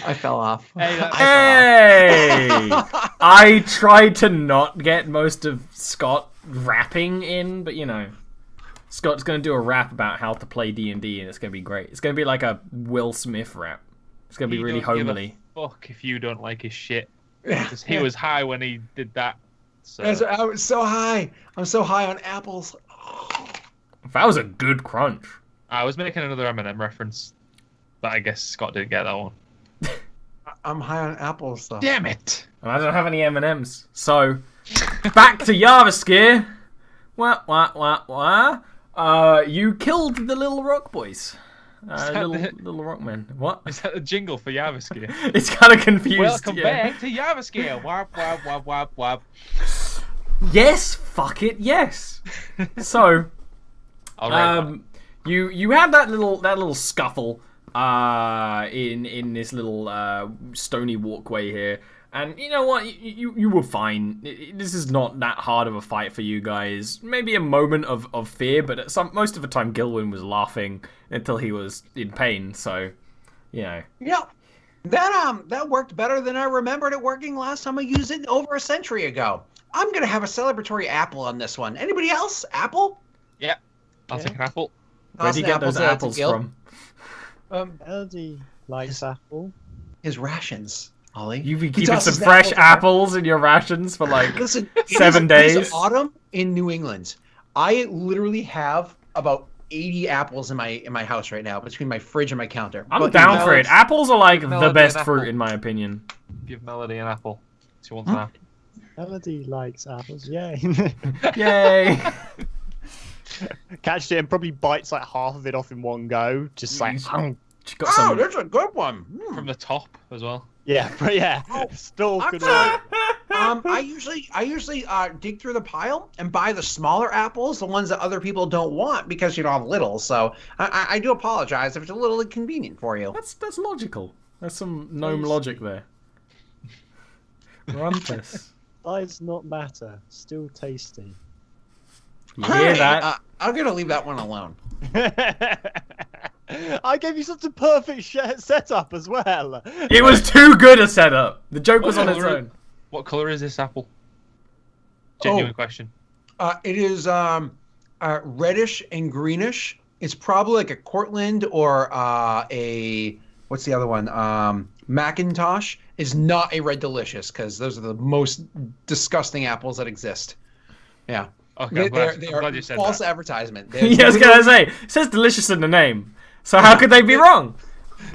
I fell off. Hey, Hey! I tried to not get most of Scott rapping in, but you know, Scott's gonna do a rap about how to play D&D, and it's gonna be great. It's gonna be like a Will Smith rap. It's gonna be really homely. Fuck if you don't like his shit. Because he was high when he did that. So. I was so high. I'm so high on apples. That was a good crunch. I was making another M&M reference, but I guess Scott didn't get that one. I'm high on apples, though. Damn it! And I don't have any M&Ms. So, back to Jarviskjir. You killed the little rock boys. Little rock men. What? Is that the jingle for Jarviskjir? It's kind of confused. Welcome back to Jarviskjir. Wap, wap, wap, wap, wap. Yes, fuck it, yes. So, you had that little scuffle in this little stony walkway here, and you know what, you were fine. This is not that hard of a fight for you guys. Maybe a moment of fear, but most of the time Gilwyn was laughing until he was in pain. So, you know. Yeah, that worked better than I remembered it working last time I used it over a century ago. I'm gonna have a celebratory apple on this one. Anybody else? Apple? Yeah, I'll take an apple. Where do you get those apples from? Eldy likes apple. His rations, Ollie. You've been keeping some fresh apples in your rations for like Listen, 7 days. It is autumn in New England. I literally have about 80 apples in my house right now between my fridge and my counter. I'm down for it. Apples are like the best fruit in my opinion. Give Melody an apple. She wants an apple. Melody likes apples. Yay! Yay! Catched it and probably bites like half of it off in one go. Just like, oh, that's a good one. From the top as well. Yeah, but yeah. Still good. I usually dig through the pile and buy the smaller apples, the ones that other people don't want because you don't have little. So I do apologize if it's a little inconvenient for you. That's logical. There's some gnome logic there. Rumpus. Size not matter. Still tasty. You hear that? I'm gonna leave that one alone. I gave you such a perfect setup as well. It was too good a setup. The joke was on its own. What color is this apple? Genuine question. It is reddish and greenish. It's probably like a Cortland or a what's the other one? Macintosh is not a Red Delicious because those are the most disgusting apples that exist. Yeah. Okay, they are glad you said false that. advertisement. Yeah, I was gonna say, it says delicious in the name. So how could they be wrong?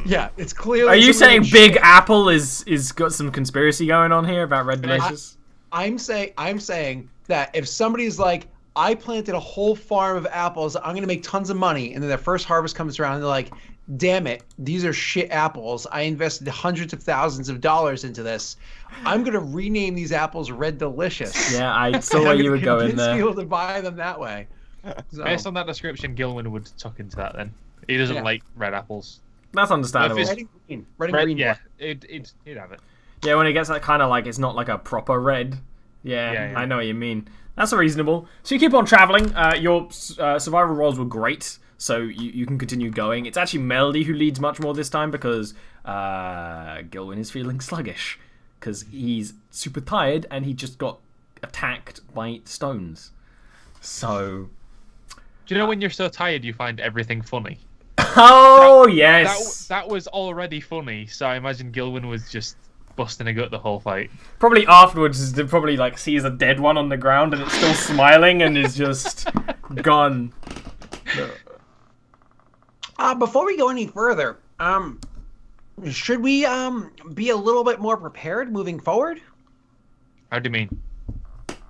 Yeah, it's clearly. Are you saying Big Apple is got some conspiracy going on here about Red Delicious? I'm saying that if somebody's like, I planted a whole farm of apples, I'm gonna make tons of money, and then their first harvest comes around, and they're like, damn it, these are shit apples. I invested hundreds of thousands of dollars into this. I'm gonna rename these apples Red Delicious. Yeah, I saw where you were going there. People to buy them that way. So. Based on that description, Gilwyn would tuck into that then. He doesn't like red apples. That's understandable. Red and green. Yeah, he'd have it. Yeah, when it gets that kind of like, it's not like a proper red. Yeah, I know what you mean. That's reasonable. So you keep on traveling. Your survival rolls were great, so you can continue going. It's actually Melody who leads much more this time because Gilwyn is feeling sluggish because he's super tired and he just got attacked by stones. So... Do you know when you're so tired you find everything funny? Oh, yes! That was already funny, so I imagine Gilwyn was just busting a gut the whole fight. Probably afterwards, they probably like sees a dead one on the ground and it's still smiling and is just gone. Before we go any further, should we be a little bit more prepared moving forward? How do you mean?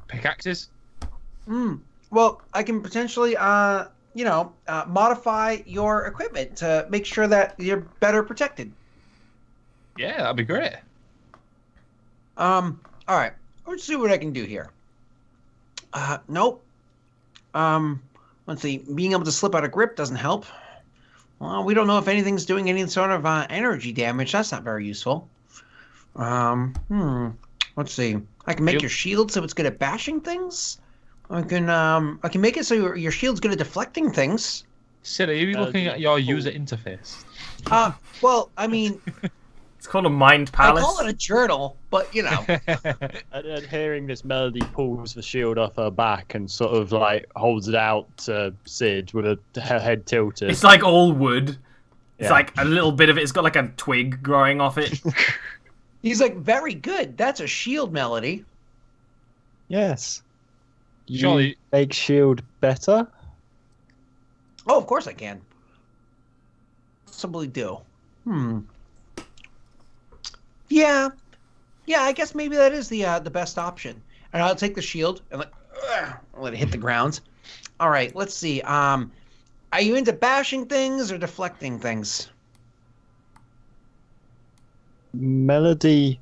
Pickaxes? Well, I can potentially, modify your equipment to make sure that you're better protected. Yeah, that'd be great. All right. Let's see what I can do here. Nope. Let's see. Being able to slip out of grip doesn't help. Well, we don't know if anything's doing any sort of energy damage. That's not very useful. Let's see. I can make your shield so it's good at bashing things. I can make it so your shield's good at deflecting things. Sid, are you looking at your user interface? Well, I mean, It's called a mind palace. I call it a journal, but you know. And hearing this, Melody pulls the shield off her back and sort of like holds it out to Sid with her head tilted. It's like all wood. It's Yeah. like a little bit of it. It's got like a twig growing off it. He's like, very good. That's a shield, Melody. Yes. You Surely- make shield better? Oh, of course I can. Possibly do. Yeah. Yeah, I guess maybe that is the best option. And I'll take the shield and let it hit the ground. All right, let's see. Are you into bashing things or deflecting things? Melody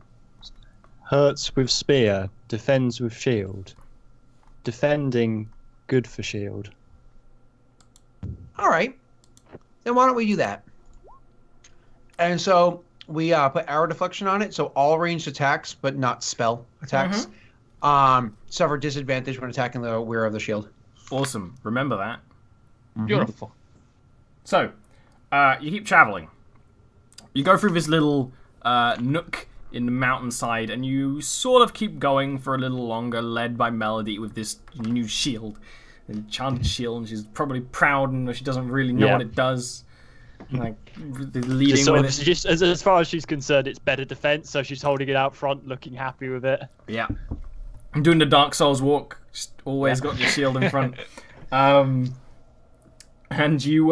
hurts with spear, defends with shield. Defending, good for shield. All right. Then why don't we do that? And so we put arrow deflection on it, so all ranged attacks, but not spell attacks, suffer disadvantage when attacking the wearer of the shield. Awesome. Remember that. Beautiful. So, you keep traveling. You go through this little nook in the mountainside, and you sort of keep going for a little longer, led by Melody with this new shield, an enchanted shield, and she's probably proud, and she doesn't really know what it does. Like leading Just sort with of, it. just as far as she's concerned, it's better defense, so she's holding it out front, looking happy with it. Yeah. I'm doing the Dark Souls walk. Just always got your shield in front. And you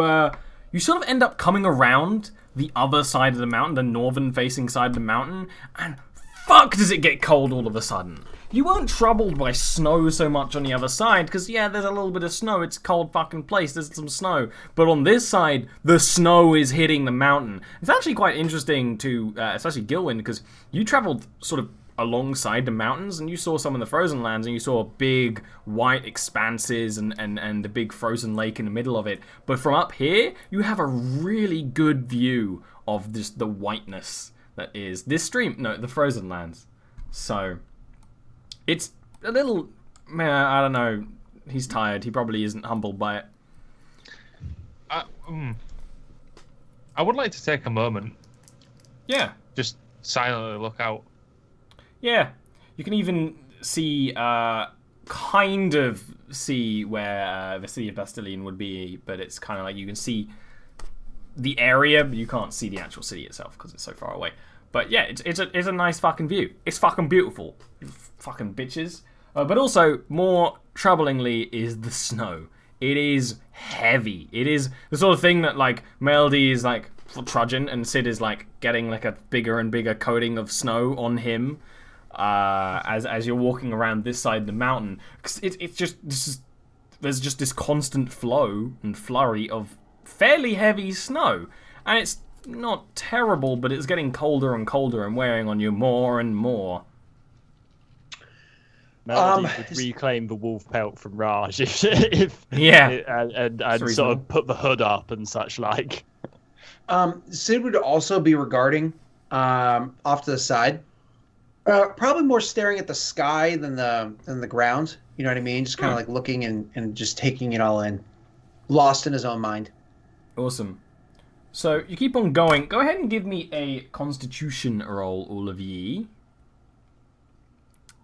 sort of end up coming around the other side of the mountain, the northern facing side of the mountain, and fuck does it get cold all of a sudden. You weren't troubled by snow so much on the other side, because yeah, there's a little bit of snow, it's a cold fucking place, there's some snow. But on this side, the snow is hitting the mountain. It's actually quite interesting to, especially Gilwyn, because you traveled sort of alongside the mountains, and you saw some of the frozen lands, and you saw big white expanses and the big frozen lake in the middle of it. But from up here, you have a really good view of just the whiteness that is this stream. No, the frozen lands. So it's a little, man, I don't know. He's tired. He probably isn't humbled by it. I would like to take a moment, Yeah. just silently look out. Yeah, you can even see, kind of see where the city of Bastilian would be, but it's kind of like you can see the area, but you can't see the actual city itself because it's so far away. But yeah, it's a nice fucking view. It's fucking beautiful, you fucking bitches. But also, more troublingly, is the snow. It is heavy. It is the sort of thing that like Melody is like trudging, and Sid is like getting like a bigger and bigger coating of snow on him. As you're walking around this side of the mountain, because there's just this constant flow and flurry of fairly heavy snow, and it's not terrible, but it's getting colder and colder and wearing on you more and more. Melody would reclaim the wolf pelt from Raj if Yeah, and sort reasonable. of put the hood up and such like. Sid would also be regarding off to the side. Probably more staring at the sky than the ground. You know what I mean? Just kind of like looking and just taking it all in. Lost in his own mind. Awesome. So you keep on going. Go ahead and give me a Constitution roll, all of ye.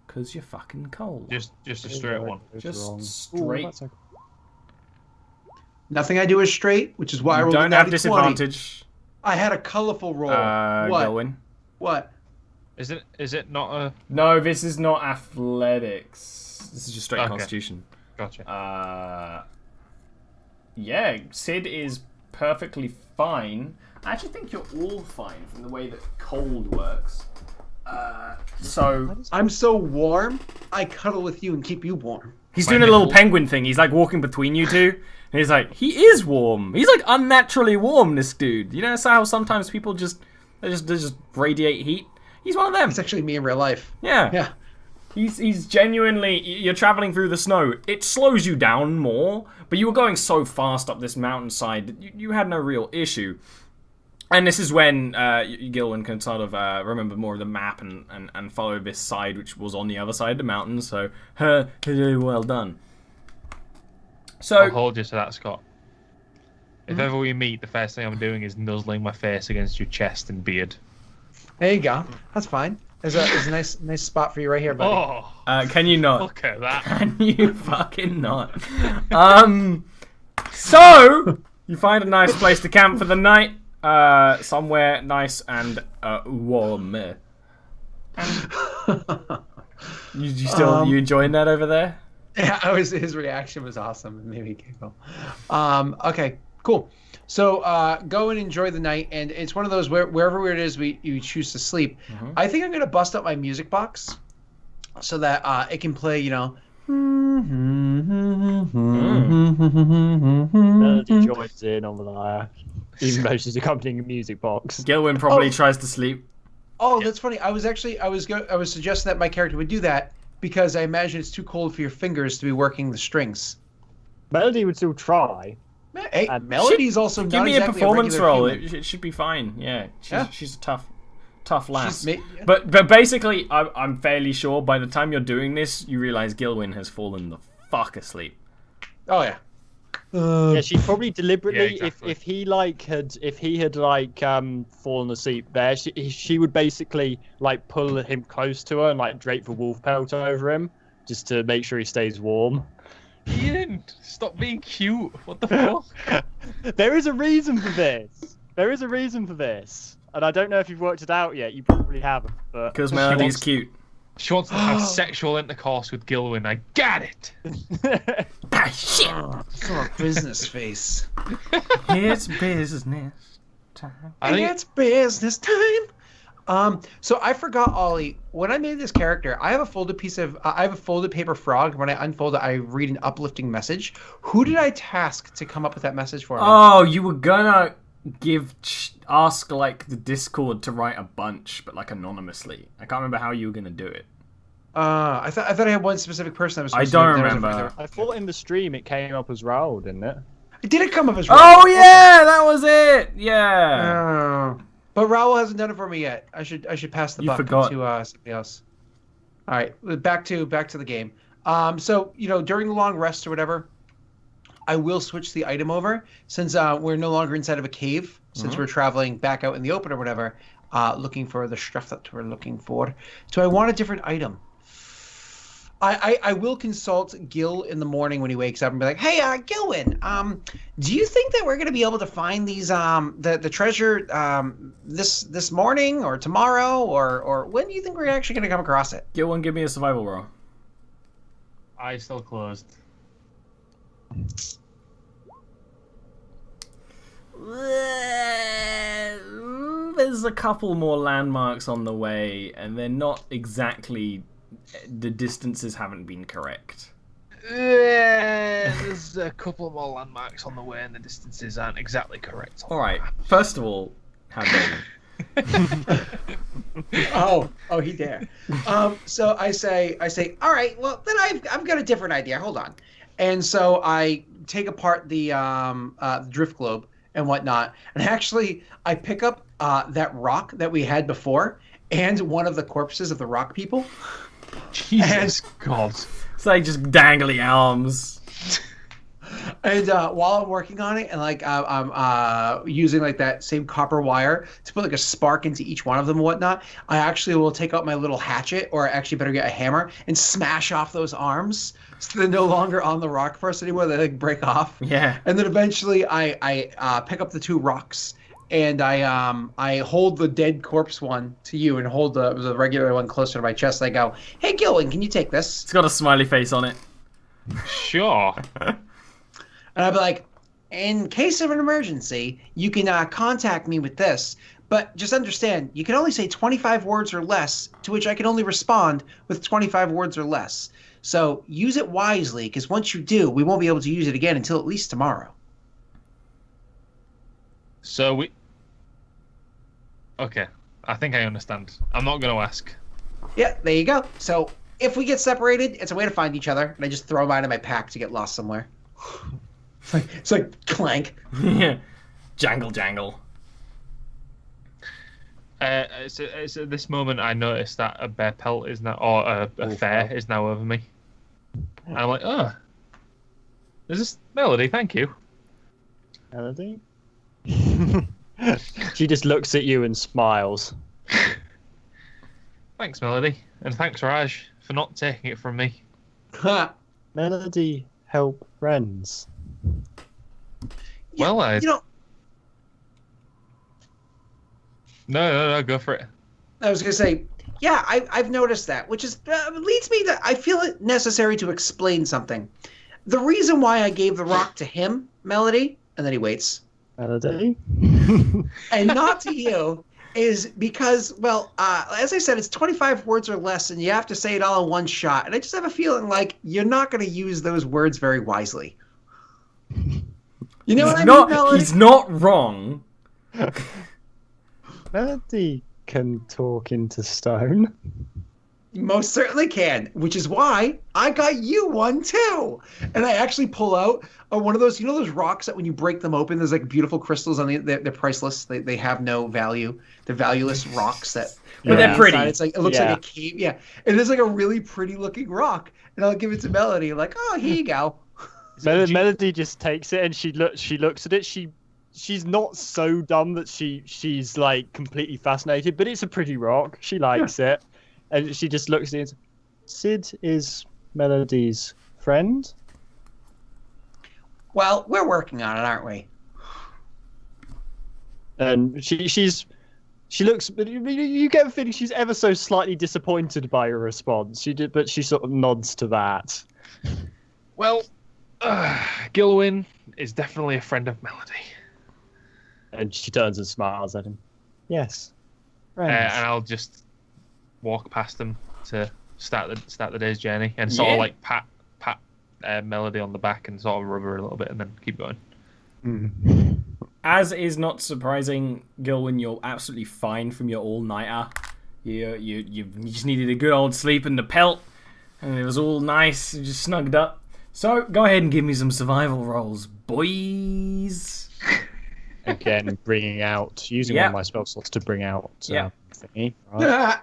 Because you're fucking cold. Just a straight one. Just straight. Nothing I do is straight, which is why I You rolled don't a have 90/20. disadvantage. I had a colorful roll. What? Go in. What? Is it not a... No, this is not athletics. This is just straight Okay. Constitution. Gotcha. Yeah, Sid is perfectly fine. I actually think you're all fine from the way that cold works. So I'm so warm, I cuddle with you and keep you warm. he's My doing a little nipple. penguin thing. He's like walking between you two, and he's like, he is warm. He's like unnaturally warm. This dude. You know how sometimes people they just radiate heat. He's one of them. It's actually me in real life. Yeah. Yeah. He's genuinely... You're traveling through the snow. It slows you down more, but you were going so fast up this mountainside that you had no real issue. And this is when Gilwyn can sort of remember more of the map and follow this side, which was on the other side of the mountain. So, well done. So, I'll hold you to that, Scott. If ever we meet, the first thing I'm doing is nuzzling my face against your chest and beard. There you go. That's fine. There's a nice spot for you right here, buddy. Can you not? Look at that. Can you fucking not? So you find a nice place to camp for the night. Somewhere nice and warm. You enjoying that over there? Yeah, his reaction was awesome. It made me giggle. Okay, cool. So go and enjoy the night, and it's one of those wherever it is you choose to sleep. I think I'm gonna bust up my music box so that it can play, Melody joins in on the lyre, even though she's accompanying a music box. Gilwyn probably tries to sleep. Oh, that's funny. I was suggesting that my character would do that because I imagine it's too cold for your fingers to be working the strings. Melody would still try. Hey, Melody's also give not me exactly a performance roll. human. It should be fine. Yeah, she's a tough lass. Yeah. But basically, I'm fairly sure by the time you're doing this, you realize Gilwyn has fallen the fuck asleep. Oh yeah. Yeah, she probably deliberately, Yeah, exactly. if he had fallen asleep there, she would basically like pull him close to her and like drape the wolf pelt over him just to make sure he stays warm. Ian, stop being cute. What the fuck? There is a reason for this. And I don't know if you've worked it out yet. You probably haven't. Because Melody's cute. She wants to have sexual intercourse with Gilwyn. I got it. Ah, shit! Some business face. It's business time. It's business time. So I forgot, Ollie. When I made this character, I have a folded paper frog. When I unfold it, I read an uplifting message. Who did I task to come up with that message for me? Oh, you were gonna ask like the Discord to write a bunch, but like anonymously. I can't remember how you were gonna do it. I thought I had one specific person that was. I don't remember. I thought in the stream it came up as Raoul, didn't it? Did it come up as? Oh yeah, that was it. Yeah. But Raoul hasn't done it for me yet. I should pass the buck to somebody else. All right, back to the game. So during the long rest or whatever, I will switch the item over since we're no longer inside of a cave. Since we're traveling back out in the open or whatever, looking for the stuff that we're looking for. So I want a different item. I will consult Gil in the morning when he wakes up and be like, "Hey, Gilwyn, do you think that we're going to be able to find these the treasure this morning or tomorrow or when do you think we're actually going to come across it?" Gilwyn, give me a survival roll. Eyes still closed. There's a couple more landmarks on the way, and they're not exactly. The distances haven't been correct. There's a couple more landmarks on the way, and the distances aren't exactly correct. All right. First of all, how dare you? Oh, he dare. So I say, all right, well then I've got a different idea. Hold on. And so I take apart the drift globe and whatnot, and actually I pick up that rock that we had before and one of the corpses of the rock people. Jesus God. It's like just dangly arms. And while I'm working on it, and like I'm using like that same copper wire to put like a spark into each one of them and whatnot, I actually will take out my little hatchet, or actually better get a hammer, and smash off those arms so they're no longer on the rock person anymore. They like break off. Yeah. And then eventually I pick up the two rocks. And I hold the dead corpse one to you and hold the regular one closer to my chest. I go, "Hey, Gilwyn, can you take this?" It's got a smiley face on it. Sure. And I'd be like, "In case of an emergency, you can contact me with this. But just understand, you can only say 25 words or less, to which I can only respond with 25 words or less. So use it wisely, because once you do, we won't be able to use it again until at least tomorrow." So we... Okay, I think I understand. I'm not going to ask. Yeah, there you go. So if we get separated, it's a way to find each other. And I just throw mine in my pack to get lost somewhere. It's like clank. Yeah. Jangle. It's at this moment I noticed that a bear pelt is now, or a fair is now over me. And I'm like, oh, is this Melody? Thank you. Melody? She just looks at you and smiles. Thanks, Melody, and thanks, Raj, for not taking it from me. Melody, help friends. Yeah, Well, you know, no, go for it. I was gonna say, yeah, I've noticed that, which is leads me to I feel it necessary to explain something. The reason why I gave the rock to him, Melody, and then he waits, Melody, and not to you, is because, well, as I said, it's 25 words or less, and you have to say it all in one shot. And I just have a feeling like you're not going to use those words very wisely. You know what I mean, Melody? He's not wrong. Melody can talk into stone. Most certainly can, which is why I got you one too. And I actually pull out one of those, you know, those rocks that when you break them open, there's like beautiful crystals on they're priceless. They have no value. They're valueless rocks that. But they're pretty. It's like it looks like a cave. Yeah, and there's like a really pretty looking rock, and I'll give it to Melody. Like, oh, here you go. Melody just takes it and she looks at it. She's not so dumb that she's like completely fascinated, but it's a pretty rock. She likes it. And she just looks at it and says, Sid is Melody's friend? Well, we're working on it, aren't we? And she looks, you get the feeling she's ever so slightly disappointed by your response. But she sort of nods to that. Well, Gilwyn is definitely a friend of Melody. And she turns and smiles at him. Yes, friends. And I'll just walk past them to start the day's journey, and sort of like pat Melody on the back and sort of rub her a little bit, and then keep going. As is not surprising, Gilwyn, you're absolutely fine from your all-nighter. You just needed a good old sleep in the pelt, and it was all nice, just snugged up. So go ahead and give me some survival rolls, boys. Again, using one of my spell slots to bring out thingy. Right?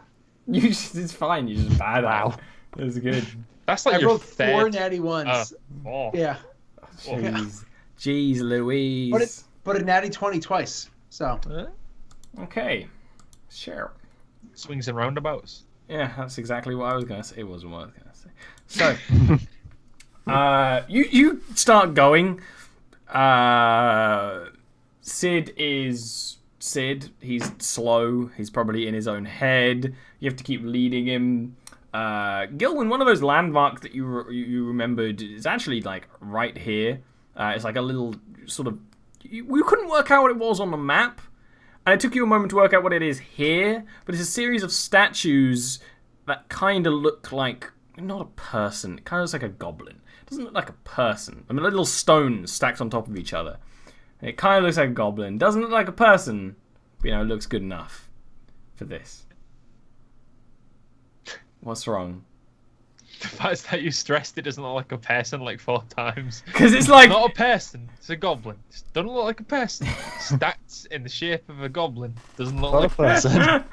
It's fine. You just bad out. It was good. That's like I your rolled third. 4 natty ones. Yeah. Jeez Louise. But a natty 20 twice. So. Okay. Sure. Swings and roundabouts. Yeah, that's exactly what I was gonna say. It wasn't what I was gonna say. So, you start going. Sid is Sid. He's slow. He's probably in his own head. You have to keep leading him. Gilwyn, one of those landmarks that you remembered is actually like right here. It's like a little sort of. We couldn't work out what it was on the map, and it took you a moment to work out what it is here. But it's a series of statues that kind of look like not a person. It kind of looks like a goblin. It doesn't look like a person. I mean, little stones stacked on top of each other. It kind of looks like a goblin. Doesn't look like a person, but, it looks good enough for this. What's wrong? The fact that you stressed it doesn't look like a person like 4 times. Because it's like... It's not a person, it's a goblin. It doesn't look like a person. Stacked in the shape of a goblin. Doesn't look like a person.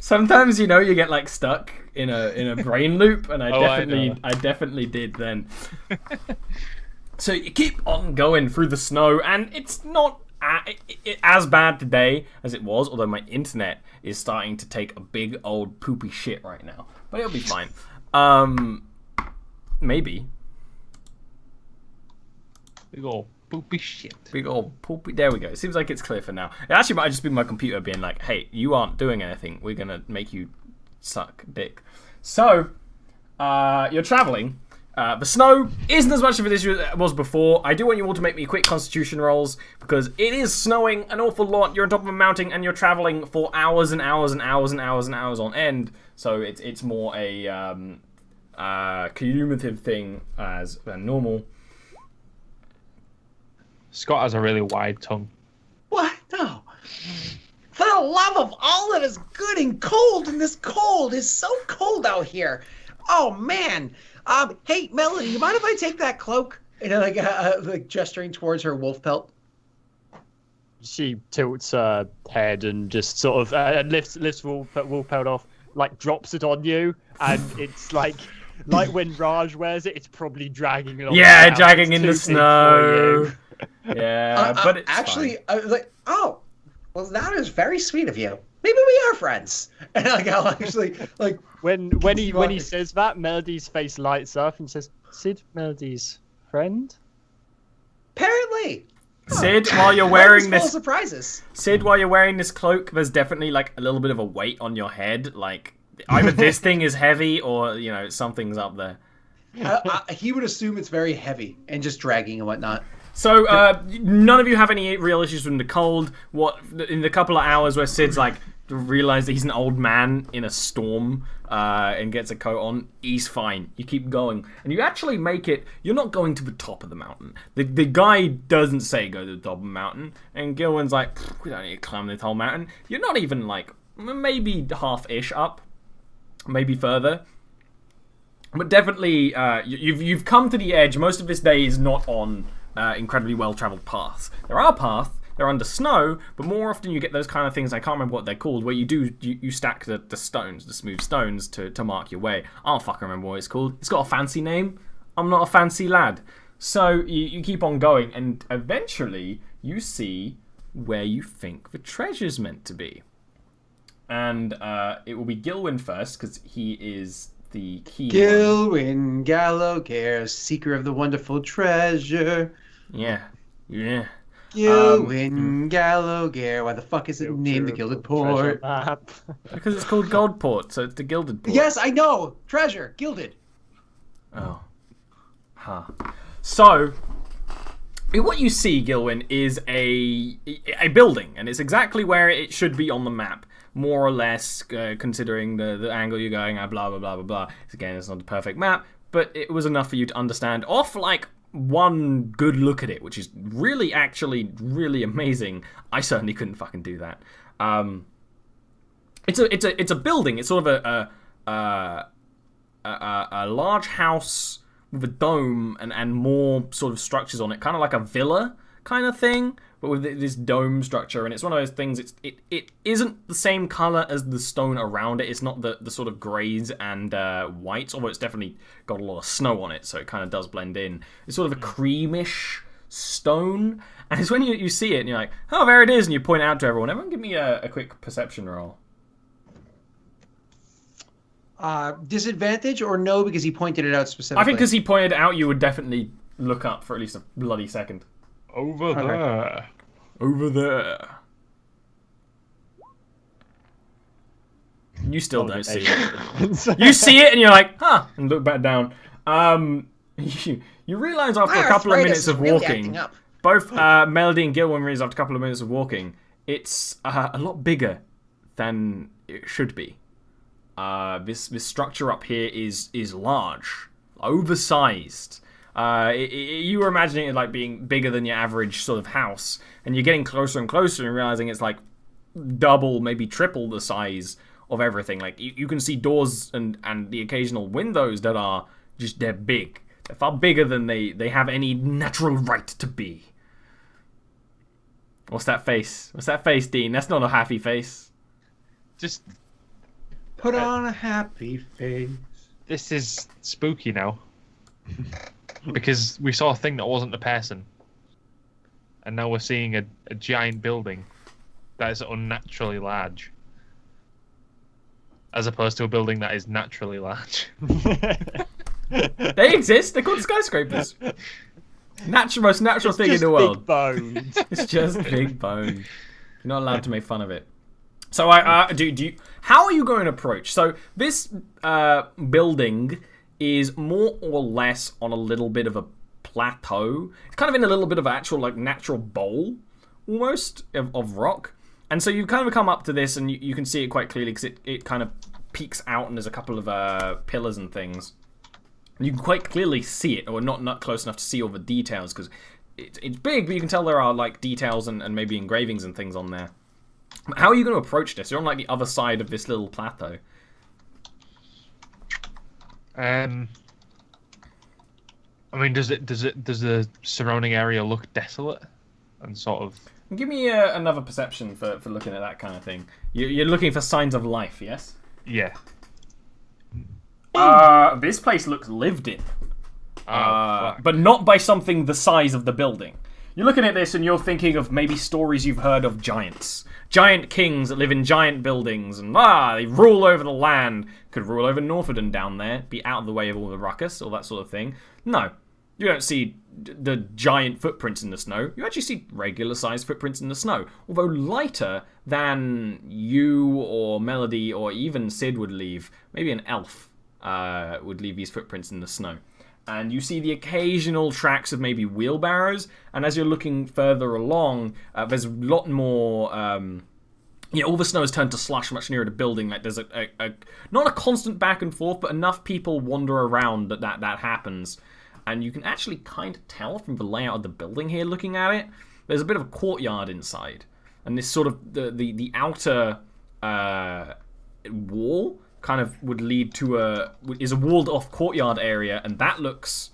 Sometimes, you get like stuck in a brain loop, and I definitely did then. So you keep on going through the snow, and it's not as bad today as it was, although my internet is starting to take a big old poopy shit right now. But it'll be fine. Maybe. Big old poopy shit. Big old poopy. There we go. It seems like it's clear for now. It actually might just be my computer being like, hey, you aren't doing anything. We're going to make you suck dick. So, you're traveling. The snow isn't as much of an issue as it was before. I do want you all to make me quick constitution rolls, because it is snowing an awful lot. You're on top of a mountain, and you're traveling for hours and hours and hours and hours and hours on end. So it's more a cumulative thing than normal. Scott has a really wide tongue. What? No. For the love of all that is good and cold, and this cold is so cold out here. Oh, man. Hey, Melody, you mind if I take that cloak? And like gesturing towards her wolf pelt. She tilts her head and just sort of lifts wolf pelt off, like drops it on you, and it's like when Raj wears it, it's probably dragging along. Yeah, dragging in the snow. Yeah, but it's actually, fine. I was like, oh, well, that is very sweet of you. Maybe we are friends. And like I'll actually like when he says that, Melody's face lights up and says, "Sid, Melody's friend." Apparently. Sid, while you're wearing this surprises. Sid, while you're wearing this cloak, there's definitely like a little bit of a weight on your head. Like either this thing is heavy or something's up there. He would assume it's very heavy and just dragging and whatnot. So none of you have any real issues from the cold. What in the couple of hours where Sid's like realized that he's an old man in a storm and gets a coat on, he's fine. You keep going, and you actually make it. You're not going to the top of the mountain. The guy doesn't say go to the top of the mountain, and Gilwin's like, we don't need to climb this whole mountain. You're not even like maybe half-ish up, maybe further. But definitely, you've come to the edge. Most of this day is not on incredibly well-traveled paths. There are paths. They're under snow, but more often you get those kind of things, I can't remember what they're called, where you stack the stones, the smooth stones, to mark your way. I don't fucking remember what it's called. It's got a fancy name. I'm not a fancy lad. So you keep on going, and eventually you see where you think the treasure's meant to be. And it will be Gilwin first, because he is the key Gilwin Gallowgare, seeker of the wonderful treasure. Yeah. Gilwin Gallowgare. Why the fuck is it named the Gilded Port? Because it's called Goldport, so it's the Gilded Port. Yes, I know. Treasure, gilded. Oh. Huh. So, what you see, Gilwin, is a building, and it's exactly where it should be on the map. More or less, considering the angle you're going at, blah, blah, blah, blah, blah. Again, it's not the perfect map, but it was enough for you to understand off, like, one good look at it, which is really, actually, really amazing. I certainly couldn't fucking do that. It's a building. It's sort of a large house with a dome and more sort of structures on it, kind of like a villa kind of thing, but with this dome structure. And it's one of those things. It isn't the same color as the stone around it. It's not the sort of grays and whites, although it's definitely got a lot of snow on it, so it kind of does blend in. It's sort of a creamish stone, and it's when you see it and you're like, oh, there it is, and you point it out to everyone. Everyone give me a quick perception roll. Disadvantage or no, because he pointed it out specifically? I think because he pointed it out, you would definitely look up for at least a bloody second. Over there. Over there. You still don't see it. You see it and you're like, huh, and look back down. You realize after a couple of minutes of walking, both Melody and Gilwin realize after a couple of minutes of walking, it's a lot bigger than it should be. This structure up here is large, oversized. You were imagining it like being bigger than your average sort of house, and you're getting closer and closer and realizing it's like double, maybe triple the size of everything. Like you can see doors and the occasional windows that are just, they're big. They're far bigger than they have any natural right to be. What's that face? What's that face, Dean? That's not a happy face. Just put on a happy face. This is spooky now. Because we saw a thing that wasn't a person. And now we're seeing a giant building that is unnaturally large. As opposed to a building that is naturally large. They exist. They're called skyscrapers. Most natural thing in the world. Big bones. It's just big bones. You're not allowed to make fun of it. So do you? How are you going to approach? So this building is more or less on a little bit of a plateau. It's kind of in a little bit of actual like natural bowl, almost of rock. And so you kind of come up to this, and you can see it quite clearly because it kind of peeks out, and there's a couple of pillars and things. And you can quite clearly see it, or not close enough to see all the details because it's big, but you can tell there are like details and maybe engravings and things on there. How are you going to approach this? You're on like the other side of this little plateau. I mean, does the surrounding area look desolate and sort of? Give me another perception for looking at that kind of thing. You're looking for signs of life, yes? Yeah. This place looks lived in. But not by something the size of the building. You're looking at this and you're thinking of maybe stories you've heard of giants. Giant kings that live in giant buildings and they rule over the land. Could rule over Northenden down there, be out of the way of all the ruckus, all that sort of thing. No, you don't see the giant footprints in the snow. You actually see regular-sized footprints in the snow, although lighter than you or Melody or even Sid would leave. Maybe an elf would leave these footprints in the snow. And you see the occasional tracks of maybe wheelbarrows, and as you're looking further along, there's a lot more... all the snow has turned to slush much nearer the building. Like there's not a constant back and forth, but enough people wander around that happens. And you can actually kind of tell from the layout of the building here, looking at it, there's a bit of a courtyard inside. And this sort of, the outer wall kind of would lead to is a walled off courtyard area, and that looks,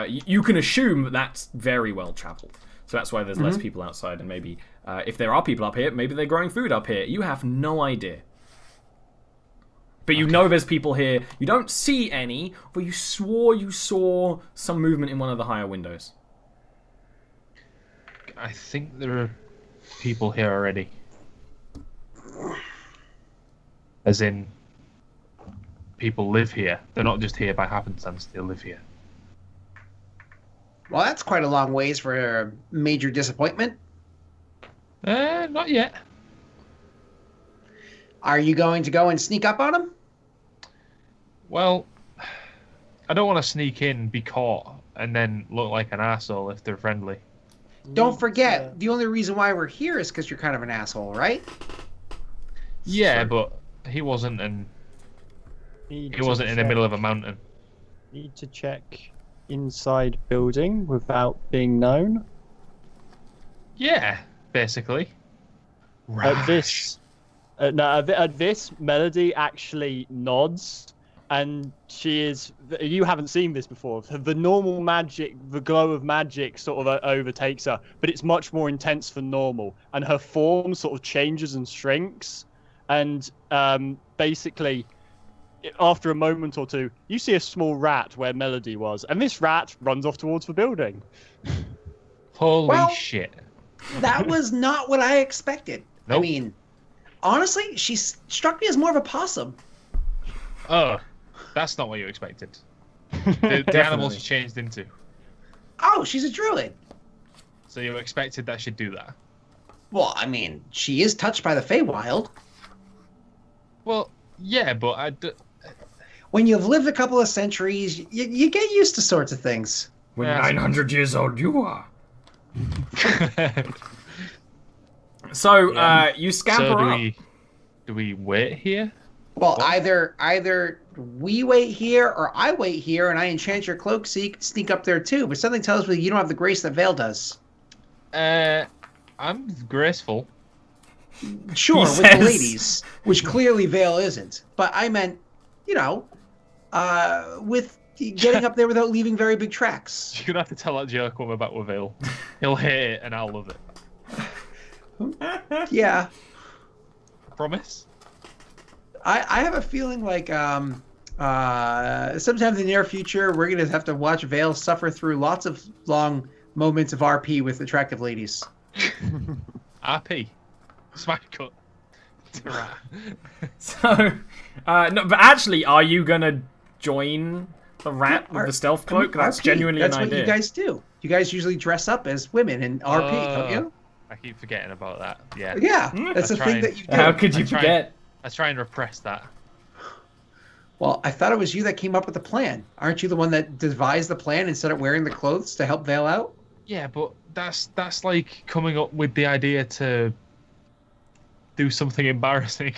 you can assume that that's very well traveled. So that's why there's less people outside, and maybe if there are people up here, maybe they're growing food up here. You have no idea. But you know there's people here. You don't see any, but you swore you saw some movement in one of the higher windows. I think there are people here already. As in, people live here. They're not just here by happenstance, they live here. Well, that's quite a long ways for a major disappointment. Not yet. Are you going to go and sneak up on them? Well, I don't want to sneak in, be caught, and then look like an asshole if they're friendly. Don't forget, the only reason why we're here is because you're kind of an asshole, right? Yeah, but he wasn't in the middle of a mountain. Need to check inside building without being known. Yeah, basically. At this, Melody actually nods, and she is. You haven't seen this before. The normal magic, the glow of magic, sort of overtakes her, but it's much more intense than normal, and her form sort of changes and shrinks, and basically, after a moment or two, you see a small rat where Melody was, and this rat runs off towards the building. Holy shit. That was not what I expected. Nope. I mean, honestly, she struck me as more of a possum. Oh, that's not what you expected. The animal she changed into. Oh, she's a druid. So you expected that she'd do that? Well, I mean, she is touched by the Feywild. Well, yeah, but when you've lived a couple of centuries, you get used to sorts of things. When 900 years old you are. So, you scamper up. Do we wait here? Well, either we wait here or I wait here and I enchant your cloak so you can sneak up there too. But something tells me you don't have the grace that Vale does. I'm graceful. Sure, with the ladies, which clearly Vale isn't. But I meant, with getting up there without leaving very big tracks. You're going to have to tell that joke when we're back with Vale. He'll hate it and I'll love it. Yeah. Promise? I have a feeling like sometime in the near future, we're going to have to watch Vale suffer through lots of long moments of RP with attractive ladies. RP? Smash cut. So, no, but actually, are you going to join the rat with the stealth cloak? That's genuinely an idea. That's what you guys do. You guys usually dress up as women in RP, don't you? I keep forgetting about that. Yeah. Yeah, that's the thing that you do. How could you forget? I try and repress that. Well, I thought it was you that came up with the plan. Aren't you the one that devised the plan and started wearing the clothes to help Vale out? Yeah, but that's like coming up with the idea to do something embarrassing.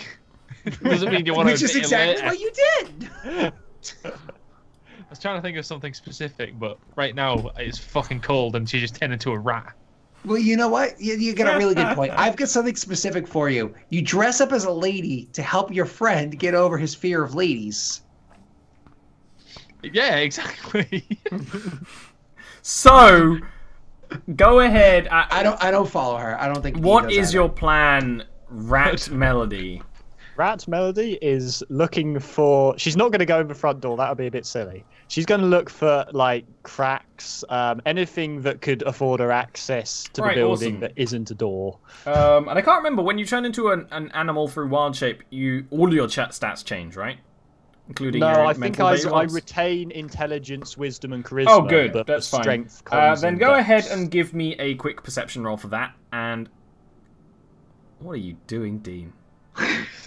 Doesn't mean you want to. Which is exactly what you did. I was trying to think of something specific, but right now it's fucking cold and she just turned into a rat. Well, you know what? You got a really good point. I've got something specific for you. You dress up as a lady to help your friend get over his fear of ladies. Yeah, exactly. So, go ahead. I don't follow her. I don't think. What is your plan, Rat Melody? Rat Melody is looking for. She's not going to go in the front door. That would be a bit silly. She's going to look for like cracks, anything that could afford her access to the building that isn't a door. And I can't remember when you turn into an animal through wild shape. All your chat stats change, right? Including no, your I think I retain intelligence, wisdom, and charisma. Oh, good. But That's fine. Strength, then go ahead and give me a quick perception roll for that. And what are you doing, Dean?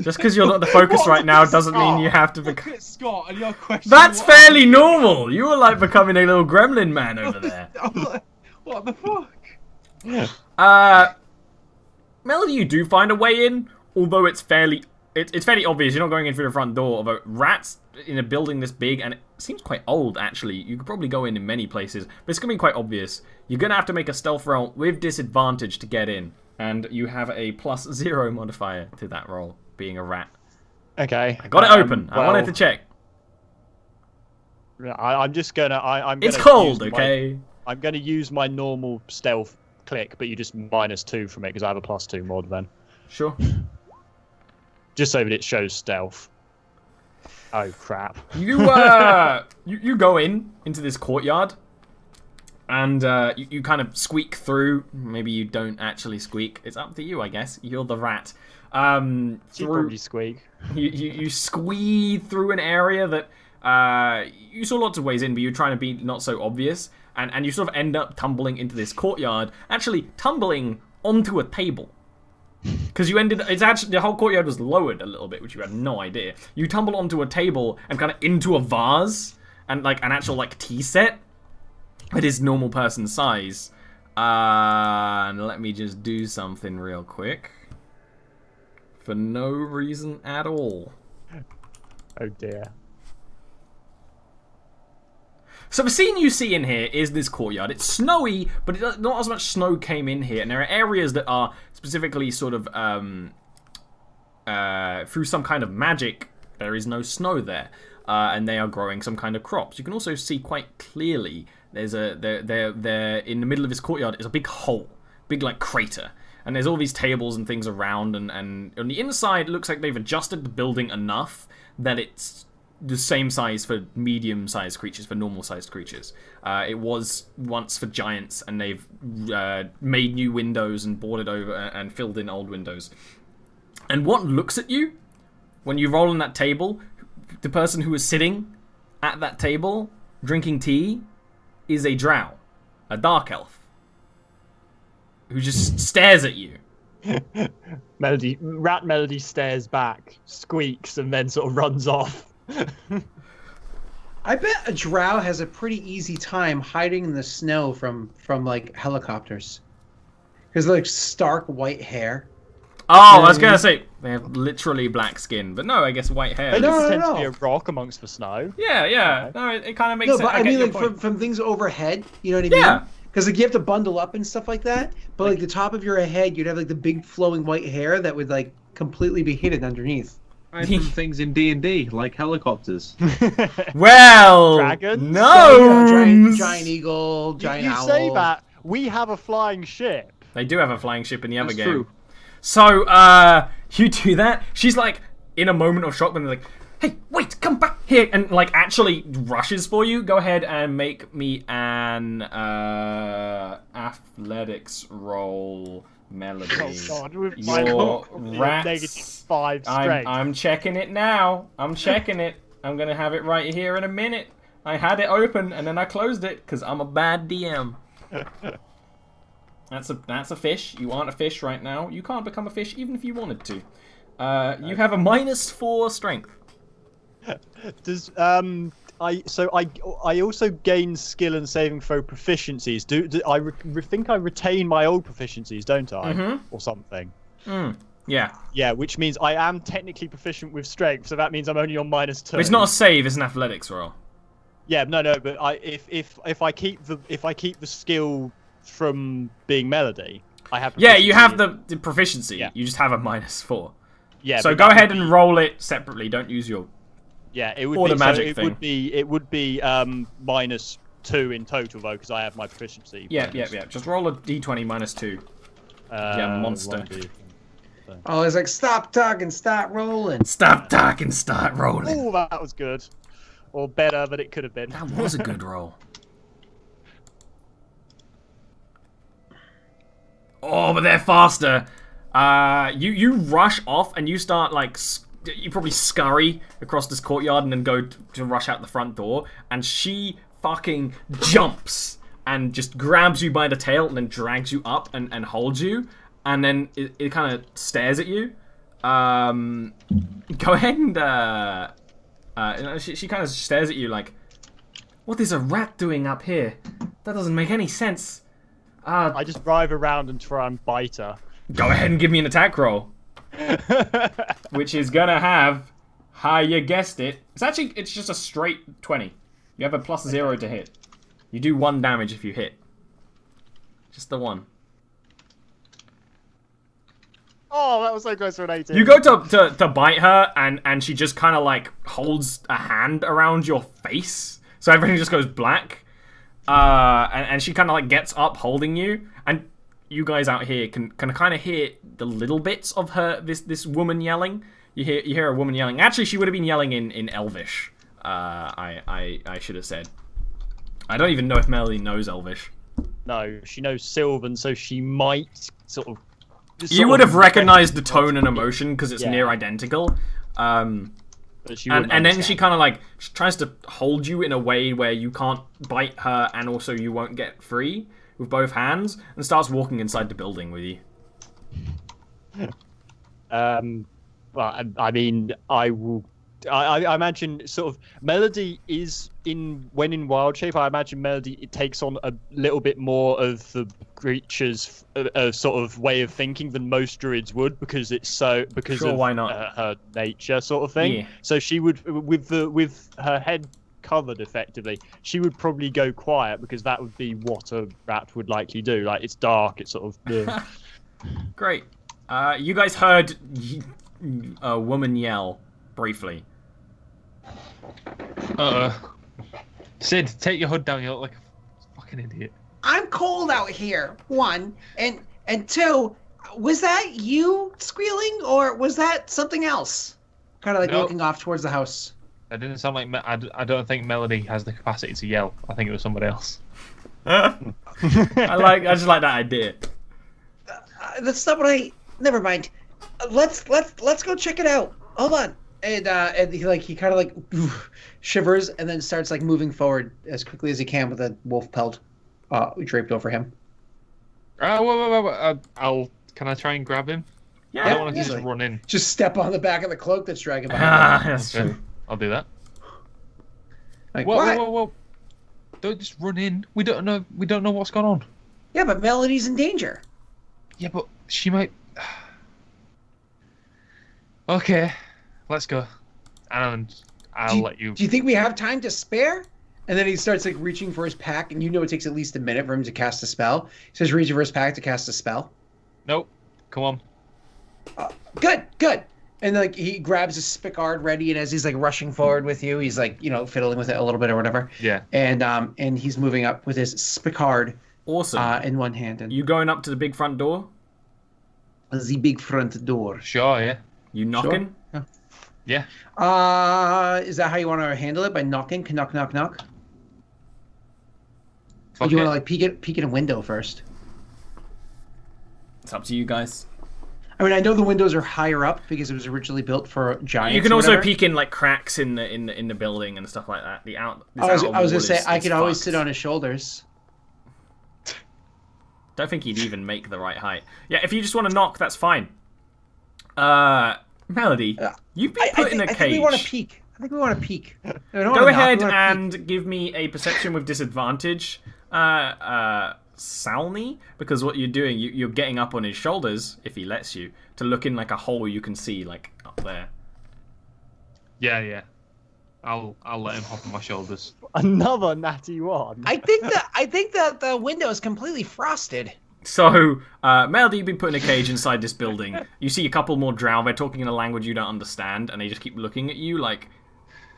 Just because you're not the focus right now doesn't mean you have to become. Scott, and your question. That's fairly normal. You were like becoming a little gremlin man over there. What the fuck? Melody, you do find a way in, although it's fairly obvious. You're not going in through the front door. Although rats in a building this big, and it seems quite old actually. You could probably go in many places, but it's gonna be quite obvious. You're gonna have to make a stealth roll with disadvantage to get in. And you have a +0 modifier to that roll, being a rat. Okay. I got it open. I wanted to check. I'm just gonna. I'm. It's cold, okay? I'm gonna use my normal stealth click, but you just -2 from it because I have a +2 mod then. Sure. Just so that it shows stealth. Oh crap. You go into this courtyard. And you kind of squeak through. Maybe you don't actually squeak. It's up to you, I guess. You're the rat. You probably squeak. You squeeze through an area that you saw lots of ways in, but you're trying to be not so obvious. And you sort of end up tumbling into this courtyard. Actually, tumbling onto a table. Because it's actually, the whole courtyard was lowered a little bit, which you had no idea. You tumble onto a table and kind of into a vase. And like an actual like tea set. It is normal person size. And let me just do something real quick. For no reason at all. Oh dear. So the scene you see in here is this courtyard. It's snowy, but not as much snow came in here. And there are areas that are specifically sort of through some kind of magic. There is no snow there. And they are growing some kind of crops. You can also see quite clearly there's there in the middle of this courtyard is a big hole, big like crater, and there's all these tables and things around, and on the inside it looks like they've adjusted the building enough that it's the same size for medium-sized creatures, for normal-sized creatures. It was once for giants, and they've made new windows and boarded over and filled in old windows. And what looks at you when you roll on that table? The person who is sitting at that table drinking tea is a drow, a dark elf, who just stares at you. Rat Melody stares back, squeaks, and then sort of runs off. I bet a drow has a pretty easy time hiding in the snow from like helicopters, because like stark white hair. Oh, I was gonna say they have literally black skin, but no, I guess white hair. It tends to be a rock amongst the snow. Yeah. No, it kind of makes sense. No, but I mean, like from things overhead, you know what I mean? Yeah. Because like you have to bundle up and stuff like that. But like the top of your head, you'd have like the big flowing white hair that would like completely be hidden underneath. I from things in DnD like helicopters. Well, Dragons? no, giant eagle, giant owl. You say that we have a flying ship. They do have a flying ship in the other That's game. true. So, you do that. She's like in a moment of shock when they're like, "Hey, wait, come back here!" and like actually rushes for you. Go ahead and make me an athletics roll, Melody. Oh God, with Your my rats. -5 strength. I'm checking it now. I'm checking it. I'm gonna have it right here in a minute. I had it open and then I closed it because I'm a bad DM. That's a fish. You aren't a fish right now. You can't become a fish even if you wanted to. You have a -4 strength. Does I also gain skill and saving throw proficiencies. I think I retain my old proficiencies, don't I? Mm-hmm. Or something. Yeah. Yeah, which means I am technically proficient with strength, so that means I'm only on -2. But it's not a save. It's an athletics roll. Yeah, no, but if I keep the skill from being Melody, I have. Yeah, you have the proficiency. Yeah. You just have a -4. Yeah. So go ahead and roll it separately. Don't use your. Yeah, it would or be the magic so it thing. would be -2 in total though, because I have my proficiency. Yeah. Just roll a d20 -2. Yeah, monster. Oh, it's like stop talking, start rolling. Stop talking, start rolling. Oh, that was good. Or better than it could have been. That was a good roll. Oh, but they're faster. You rush off and you start like you probably scurry across this courtyard and then go to rush out the front door. And she fucking jumps and just grabs you by the tail and then drags you up and holds you. And then it kind of stares at you. Go ahead and she kind of stares at you like, what is a rat doing up here? That doesn't make any sense. I just drive around and try and bite her. Go ahead and give me an attack roll. Which is gonna have, how you guessed it. It's just a straight 20. You have a +0 to hit. You do 1 damage if you hit. Just the 1. Oh, that was so close to an 18. You go to bite her, and she just kind of like holds a hand around your face, so everything just goes black. And she kind of like gets up holding you, and you guys out here can kind of hear the little bits of her this woman yelling. You hear a woman yelling. Actually, she would have been yelling in Elvish. I should have said. I don't even know if Melody knows Elvish. No, she knows Sylvan, so she might sort of. You would have recognized the tone and emotion because it's near identical. And then she kind of like tries to hold you in a way where you can't bite her and also you won't get free with both hands, and starts walking inside the building with you. Well, I mean, I will. I imagine sort of Melody is when in wild shape. I imagine Melody it takes on a little bit more of the creature's sort of way of thinking than most druids would because of why not? Her nature sort of thing. Yeah. So she would with her head covered effectively. She would probably go quiet because that would be what a rat would likely do. Like it's dark. It's sort of. Great. You guys heard a woman yell briefly. Sid, take your hood down. You look like a fucking idiot. I'm cold out here. 1 and 2. Was that you squealing or was that something else? Kind of like looking off towards the house. That didn't sound like. I don't think Melody has the capacity to yell. I think it was somebody else. I just like that idea. That's not what I. Never mind. Let's go check it out. Hold on. And he kind of like shivers and then starts like moving forward as quickly as he can with a wolf pelt draped over him. Can I try and grab him? Yeah, I don't want to just run in. Just step on the back of the cloak that's dragging behind him. That's true. I'll do that. Like, whoa! Don't just run in. We don't know what's going on. Yeah, but Melody's in danger. Yeah, but she might. Okay, let's go. And I'll let you. Do you think we have time to spare? And then he starts like reaching for his pack, and it takes at least a minute for him to cast a spell. He starts reaching for his pack to cast a spell. Nope. Come on. Good. And like he grabs his Spicard ready, and as he's like rushing forward with you, he's like fiddling with it a little bit or whatever. Yeah. And he's moving up with his Spicard. Awesome. In one hand. And you going up to the big front door? the big front door. Sure, yeah. You knocking? Sure. Yeah. Is that how you want to handle it? By knocking? Knock, knock, knock? Or Fuck do you it. want to like peek in a window first? It's up to you guys. I mean, I know the windows are higher up because it was originally built for giants. You can or also whatever. peek in like cracks in the building and stuff like that. I was gonna say I could always sit on his shoulders. Don't think he'd even make the right height. Yeah, if you just want to knock, that's fine. Melody, you've been put in a cage. I think we want to peek. Go ahead and give me a perception with disadvantage, Salny, because what you're doing, you're getting up on his shoulders, if he lets you, to look in like a hole you can see like up there. Yeah. I'll let him hop on my shoulders. Another natty one. I think that the window is completely frosted. So, Melody, you've been put in a cage inside this building. You see a couple more drow. They're talking in a language you don't understand, and they just keep looking at you like,